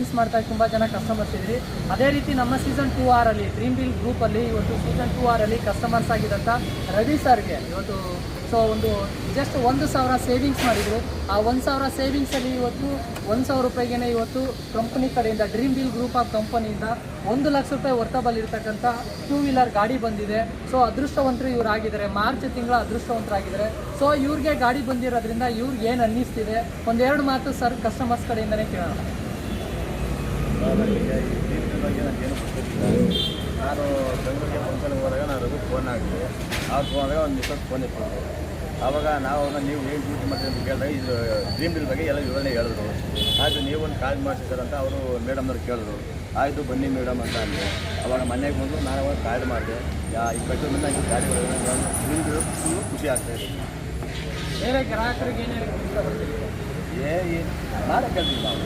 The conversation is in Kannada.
ಸರ್ವಿಸ್ ಮಾಡ್ತಾ ತುಂಬ ಜನ ಕಸ್ಟಮರ್ಸ್ ಇದ್ರಿ. ಅದೇ ರೀತಿ ನಮ್ಮ ಸೀಸನ್ 2R ಅಲ್ಲಿ ಡ್ರೀಮ್ ವೀಲ್ ಗ್ರೂಪಲ್ಲಿ ಇವತ್ತು ಸೀಸನ್ 2R ಅಲ್ಲಿ ಕಸ್ಟಮರ್ಸ್ ಆಗಿದ್ದಂಥ ರವಿ ಸರ್ಗೆ ಇವತ್ತು ಒಂದು ಜಸ್ಟ್ 1,000 ಸೇವಿಂಗ್ಸ್ ಮಾಡಿದರು. ಆ 1,000 ಸೇವಿಂಗ್ಸಲ್ಲಿ ಇವತ್ತು 1,000 ರೂಪಾಯಿಗೆ ಇವತ್ತು ಕಂಪನಿ ಕಡೆಯಿಂದ ಡ್ರೀಮ್ ವೀಲ್ ಗ್ರೂಪ್ ಆಫ್ ಕಂಪನಿಯಿಂದ 1,00,000 ರೂಪಾಯಿ ವರ್ತಬಲ್ ಇರ್ತಕ್ಕಂಥ 2 ವೀಲರ್ ಗಾಡಿ ಬಂದಿದೆ. ಅದೃಷ್ಟವಂತರು ಇವ್ರು ಆಗಿದ್ದಾರೆ, ಮಾರ್ಚ್ ತಿಂಗಳ ಅದೃಷ್ಟವಂತರಾಗಿದ್ದಾರೆ. ಇವ್ರಿಗೆ ಗಾಡಿ ಬಂದಿರೋದ್ರಿಂದ ಇವ್ರಿಗೆ ಏನು ಅನ್ನಿಸ್ತಿದೆ ಒಂದೆರಡು ಮಾತು ಸರ್ ಕಸ್ಟಮರ್ಸ್ ಕಡೆಯಿಂದನೇ ಕೇಳೋಣ. ನಾನು ಬೆಂಗಳೂರಿಗೆ ಫಂಕ್ಷನ್ಗೆ ಹೋದಾಗ ನಾನು ರಘು ಫೋನ್ ಹಾಕಿದೆ. ಅವ್ರು ಫೋನಾಗ ಒಂದು ಫೋನ್ ಇಟ್ಕೊಂಡು ಆವಾಗ ನಾವು ನೀವು ಏನು ಡ್ಯೂಟಿ ಮಾಡ್ತೀವಿ ಅಂತ ಕೇಳಿದಾಗ ಇದು ಡ್ರೀಮ್ ವೀಲ್ ಬಗ್ಗೆ ಎಲ್ಲ ವಿವರಣೆ ಹೇಳಿದ್ರು. ಆಯಿತು ನೀವು ಒಂದು ಕಾಲ್ ಮಾಡಿಸಿ ಸರ್ ಅಂತ ಅವರು ಮೇಡಮ್ನವ್ರು ಕೇಳಿದ್ರು. ಆಯಿತು ಬನ್ನಿ ಮೇಡಮ್ ಅಂತ ಅಂದೆ. ಅವಾಗ ಮನೆಗೆ ಬಂದು ನಾನು ಅವಾಗ ಕಾಲ್ ಮಾಡಿದೆ. ಈ ಪೆಟ್ರೋಲ್ ನಂಗೆ ಗಾಡಿಗಳು ಡ್ರೀಮ್ ವೀಲ್ ಫುಲ್ಲು ಖುಷಿ ಆಗ್ತಾಯಿದೆ. ಬೇರೆ ಗ್ರಾಹಕರಿಗೆ ಏನು ಹೇಳಕ್ಕೆ ಇಷ್ಟಪಡ್ತೀವಿ? ನಾನೇ ಕೇಳ್ತೀವಿ ನಾವು